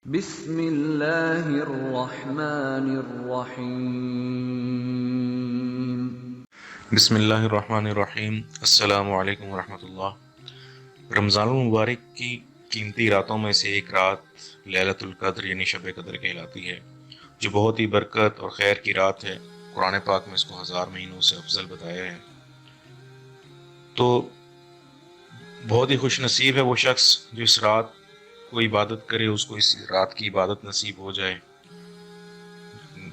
بسم اللہ الرحمن الرحیم۔ بسم اللہ الرحمن الرحیم۔ السلام علیکم ورحمۃ اللہ۔ رمضان المبارک کی قیمتی راتوں میں سے ایک رات لیلۃ القدر یعنی شب قدر کہلاتی ہے، جو بہت ہی برکت اور خیر کی رات ہے۔ قرآن پاک میں اس کو 1000 مہینوں سے افضل بتایا ہے۔ تو بہت ہی خوش نصیب ہے وہ شخص جو اس رات کو عبادت کرے، اس کو اس رات کی عبادت نصیب ہو جائے۔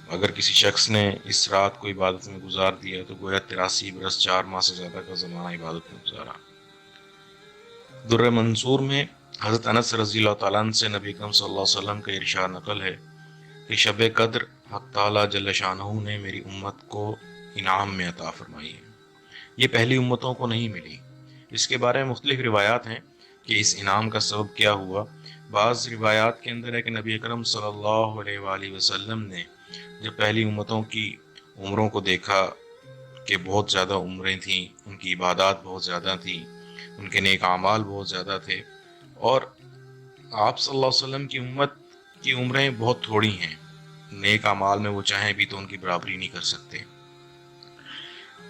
اگر کسی شخص نے اس رات کو عبادت میں گزار دیا تو گویا 83 برس 4 ماہ سے زیادہ کا زمانہ عبادت میں گزارا۔ در منصور میں حضرت انس رضی اللہ تعالیٰ عنہ سے نبی اکرم صلی اللہ علیہ وسلم کا ارشاد نقل ہے کہ شب قدر حق تعالیٰ جل شانہ نے میری امت کو انعام میں عطا فرمائی ہے، یہ پہلی امتوں کو نہیں ملی۔ اس کے بارے میں مختلف روایات ہیں کہ اس انعام کا سبب کیا ہوا۔ بعض روایات کے اندر ہے کہ نبی اکرم صلی اللہ علیہ وآلہ وسلم نے جب پہلی امتوں کی عمروں کو دیکھا کہ بہت زیادہ عمریں تھیں، ان کی عبادات بہت زیادہ تھیں، ان کے نیک اعمال بہت زیادہ تھے، اور آپ صلی اللہ علیہ وسلم کی امت کی عمریں بہت تھوڑی ہیں، نیک اعمال میں وہ چاہیں بھی تو ان کی برابری نہیں کر سکتے۔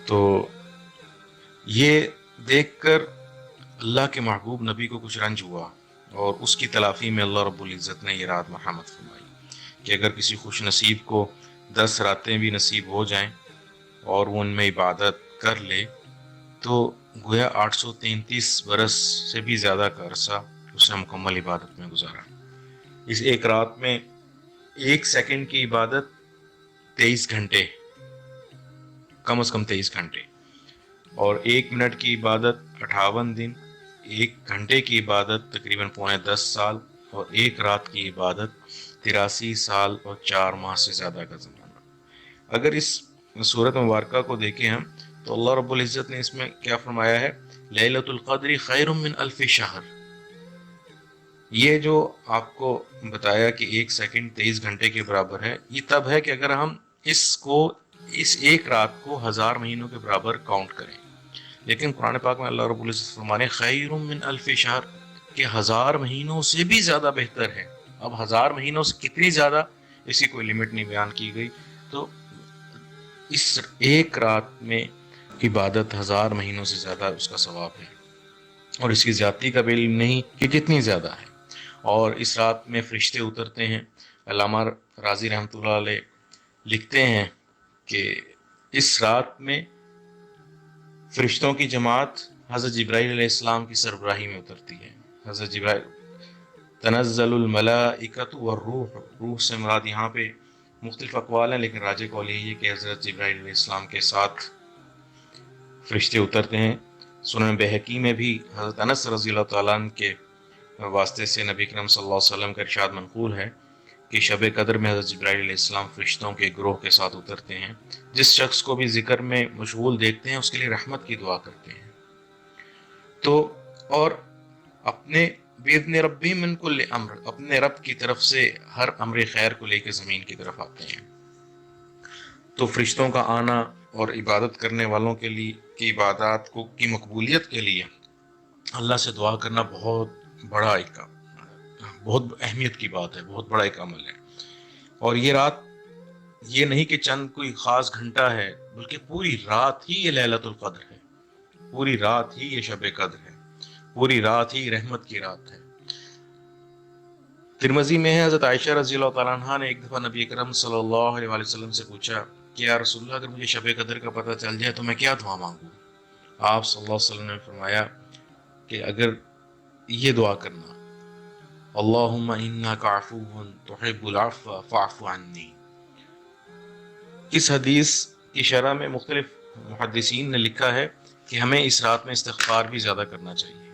تو یہ دیکھ کر اللہ کے محبوب نبی کو کچھ رنج ہوا، اور اس کی تلافی میں اللہ رب العزت نے یہ رات مرحمت فرمائی کہ اگر کسی خوش نصیب کو 10 راتیں بھی نصیب ہو جائیں اور وہ ان میں عبادت کر لے تو گویا 833 برس سے بھی زیادہ کا عرصہ اس نے مکمل عبادت میں گزارا۔ اس ایک رات میں 1 سیکنڈ کی عبادت 23 گھنٹے، کم از کم 23 گھنٹے، اور 1 منٹ کی عبادت 58 دن، 1 گھنٹے کی عبادت تقریباً 9.5 سال، اور 1 رات کی عبادت 83 سال اور 4 ماہ سے زیادہ کا زمانہ۔ اگر اس سورت مبارکہ کو دیکھیں ہم تو اللہ رب العزت نے اس میں کیا فرمایا ہے؟ لیلۃ القدر خیر من الف شہر۔ یہ جو آپ کو بتایا کہ 1 سیکنڈ 23 گھنٹے کے برابر ہے، یہ تب ہے کہ اگر ہم اس ایک رات کو 1000 مہینوں کے برابر کاؤنٹ کریں، لیکن قرآن پاک میں اللہ رب العزت فرمانے خیر من الف شہر کہ 1000 مہینوں سے بھی زیادہ بہتر ہے۔ اب 1000 مہینوں سے کتنی زیادہ، اس کی کوئی لمٹ نہیں بیان کی گئی۔ تو اس ایک رات میں عبادت 1000 مہینوں سے زیادہ اس کا ثواب ہے، اور اس کی زیادتی کا بھی علم نہیں کہ کتنی زیادہ ہے۔ اور اس رات میں فرشتے اترتے ہیں۔ علامہ راضی رحمۃ اللہ علیہ لکھتے ہیں کہ اس رات میں فرشتوں کی جماعت حضرت جبرائیل علیہ السلام کی سربراہی میں اترتی ہے۔ حضرت جبرائیل تنزل الملائکۃ والروح، روح سے مراد یہاں پہ مختلف اقوال ہیں، لیکن راجح قول یہی ہے کہ حضرت جبرائیل علیہ السلام کے ساتھ فرشتے اترتے ہیں۔ سنن بہقی میں بھی حضرت انس رضی اللہ تعالیٰ عنہ کے واسطے سے نبی کریم صلی اللہ علیہ وسلم کا ارشاد منقول ہے کہ شب قدر میں حضرت جبرائیل علیہ السلام فرشتوں کے گروہ کے ساتھ اترتے ہیں۔ جس شخص کو بھی ذکر میں مشغول دیکھتے ہیں اس کے لیے رحمت کی دعا کرتے ہیں۔ تو اور اپنے باذن ربی من کل امر، اپنے رب کی طرف سے ہر امر خیر کو لے کے زمین کی طرف آتے ہیں۔ تو فرشتوں کا آنا اور عبادت کرنے والوں کے لیے کی عبادات کی مقبولیت کے لیے اللہ سے دعا کرنا بہت اہمیت کی بات ہے، بہت بڑا ایک عمل ہے۔ اور یہ رات یہ نہیں کہ چند کوئی خاص گھنٹہ ہے، بلکہ پوری رات ہی یہ لیلۃ القدر ہے، پوری رات ہی یہ شب قدر ہے، پوری رات ہی رحمت کی رات ہے۔ ترمذی میں ہے حضرت عائشہ رضی اللہ تعالیٰ عنہ نے ایک دفعہ نبی اکرم صلی اللہ علیہ وسلم سے پوچھا کہ یا رسول اللہ اگر مجھے شب قدر کا پتہ چل جائے تو میں کیا دعا مانگوں؟ آپ صلی اللہ علیہ وسلم نے فرمایا کہ اگر یہ دعا کرنا، اللہم انک عفو تحب العفو فاعف عنی۔ اس حدیث کی شرح میں مختلف محدثین نے لکھا ہے کہ ہمیں اس رات میں استغفار بھی زیادہ کرنا چاہیے،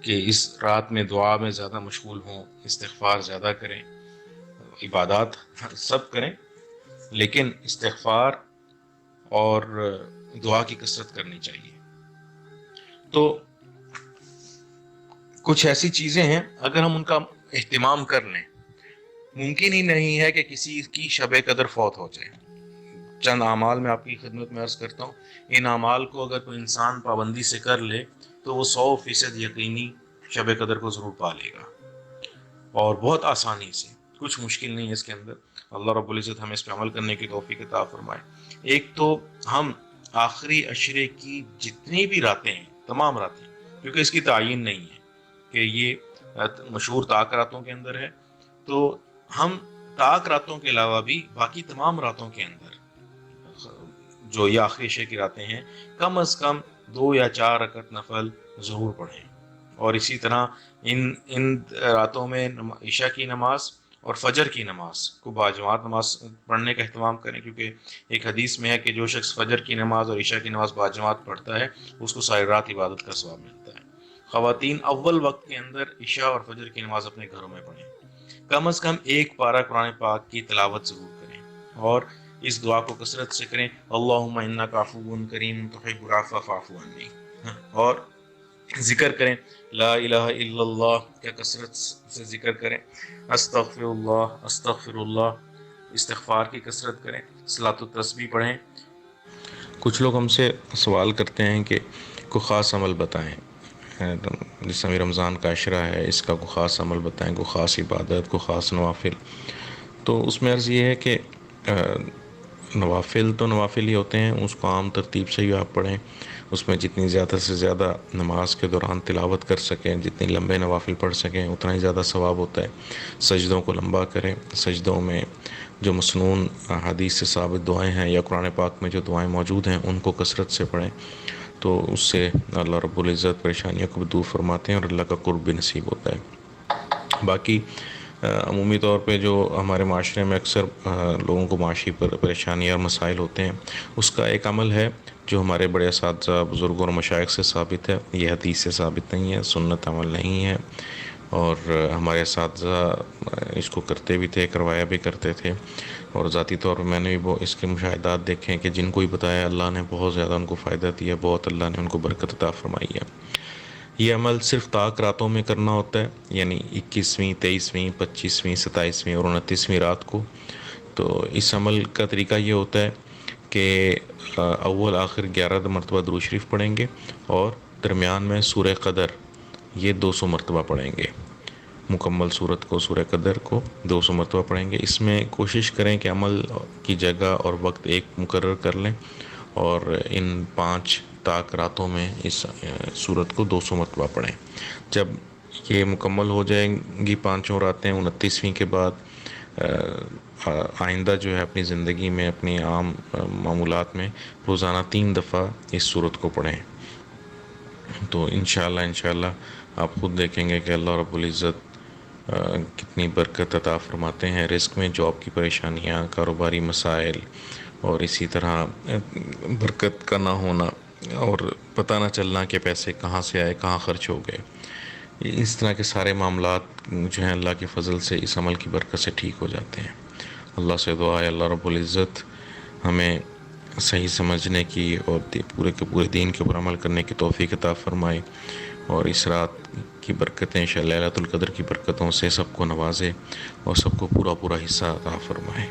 کہ اس رات میں دعا میں زیادہ مشغول ہوں، استغفار زیادہ کریں، عبادات سب کریں، لیکن استغفار اور دعا کی کثرت کرنی چاہیے۔ تو کچھ ایسی چیزیں ہیں اگر ہم ان کا اہتمام کر لیں، ممکن ہی نہیں ہے کہ کسی کی شب قدر فوت ہو جائے۔ چند اعمال میں آپ کی خدمت میں عرض کرتا ہوں، ان اعمال کو اگر کوئی انسان پابندی سے کر لے تو وہ 100% یقینی شب قدر کو ضرور پا لے گا۔ اور بہت آسانی سے، کچھ مشکل نہیں ہے اس کے اندر۔ اللہ رب العزت ہمیں اس پہ عمل کرنے کی توفیق عطا فرمائے۔ ایک تو ہم آخری عشرے کی جتنی بھی راتیں ہیں، تمام راتیں، کیونکہ اس کی تعین نہیں ہے کہ یہ مشہور طاق راتوں کے اندر ہے، تو ہم طاق راتوں کے علاوہ بھی باقی تمام راتوں کے اندر جو یہ آخری عشرے کی راتیں ہیں، کم از کم 2 یا 4 رکعت نفل ضرور پڑھیں۔ اور اسی طرح ان راتوں میں عشاء کی نماز اور فجر کی نماز کو باجماعت نماز پڑھنے کا اہتمام کریں، کیونکہ ایک حدیث میں ہے کہ جو شخص فجر کی نماز اور عشاء کی نماز باجماعت پڑھتا ہے اس کو ساری رات عبادت کا ثواب ملتا ہے۔ خواتین اول وقت کے اندر عشاء اور فجر کی نماز اپنے گھروں میں پڑھیں، کم از کم ایک پارہ قرآن پاک کی تلاوت ضرور کریں، اور اس دعا کو کثرت سے کریں، اللہم انک عفو کریم تحب العفو فاعف عنی، اور ذکر کریں لا الہ الا اللہ کا کثرت سے ذکر کریں، استغفر اللہ، استغفار کی کثرت کریں، صلاۃ التسبیح پڑھیں۔ کچھ لوگ ہم سے سوال کرتے ہیں کہ کوئی خاص عمل بتائیں، جس میں رمضان کا عشرہ ہے اس کا کوئی خاص عمل بتائیں، کوئی خاص عبادت، کوئی خاص نوافل۔ تو اس میں عرض یہ ہے کہ نوافل تو نوافل ہی ہوتے ہیں، اس کو عام ترتیب سے ہی آپ پڑھیں، اس میں جتنی زیادہ سے زیادہ نماز کے دوران تلاوت کر سکیں، جتنی لمبے نوافل پڑھ سکیں اتنا ہی زیادہ ثواب ہوتا ہے۔ سجدوں کو لمبا کریں، سجدوں میں جو مسنون حدیث سے ثابت دعائیں ہیں یا قرآن پاک میں جو دعائیں موجود ہیں ان کو کثرت سے پڑھیں، تو اس سے اللہ رب العزت پریشانیوں کو بھی دور فرماتے ہیں اور اللہ کا قرب بھی نصیب ہوتا ہے۔ باقی عمومی طور پہ جو ہمارے معاشرے میں اکثر لوگوں کو معاشی پریشانیاں اور مسائل ہوتے ہیں، اس کا ایک عمل ہے جو ہمارے بڑے اساتذہ، بزرگوں اور مشائخ سے ثابت ہے، یہ حدیث سے ثابت نہیں ہے، سنت عمل نہیں ہے، اور ہمارے اساتذہ اس کو کرتے بھی تھے، کروایا بھی کرتے تھے، اور ذاتی طور پر میں نے بھی اس کے مشاہدات دیکھے ہیں کہ جن کو ہی بتایا اللہ نے بہت زیادہ ان کو فائدہ دیا، بہت اللہ نے ان کو برکت عطا فرمائی ہے۔ یہ عمل صرف طاق راتوں میں کرنا ہوتا ہے، یعنی 21ویں، 23ویں، 25ویں، 27ویں اور 29ویں رات کو۔ تو اس عمل کا طریقہ یہ ہوتا ہے کہ اول آخر 11 مرتبہ درود شریف پڑھیں گے، اور درمیان میں سورہ قدر یہ 200 مرتبہ پڑھیں گے، مکمل سورت کو، سورہ قدر کو 200 مرتبہ پڑھیں گے۔ اس میں کوشش کریں کہ عمل کی جگہ اور وقت ایک مقرر کر لیں، اور ان 5 طاق راتوں میں اس سورت کو 200 مرتبہ پڑھیں۔ جب یہ مکمل ہو جائیں گی 5 راتیں، 29ویں کے بعد آئندہ جو ہے اپنی زندگی میں، اپنی عام معمولات میں روزانہ 3 دفعہ اس سورت کو پڑھیں، تو انشاءاللہ آپ خود دیکھیں گے کہ اللہ رب العزت کتنی برکت عطا فرماتے ہیں۔ رزق میں جاب کی پریشانیاں، کاروباری مسائل، اور اسی طرح برکت کا نہ ہونا اور پتہ نہ چلنا کہ پیسے کہاں سے آئے، کہاں خرچ ہو گئے، اس طرح کے سارے معاملات جو ہیں اللہ کے فضل سے اس عمل کی برکت سے ٹھیک ہو جاتے ہیں۔ اللہ سے دعا ہے اللہ رب العزت ہمیں صحیح سمجھنے کی اور پورے کے پورے دین کے اوپر عمل کرنے کی توفیق عطا فرمائے، اور اس رات کی برکتیں لیلۃ القدر کی برکتوں سے سب کو نوازے اور سب کو پورا حصہ عطا فرمائے۔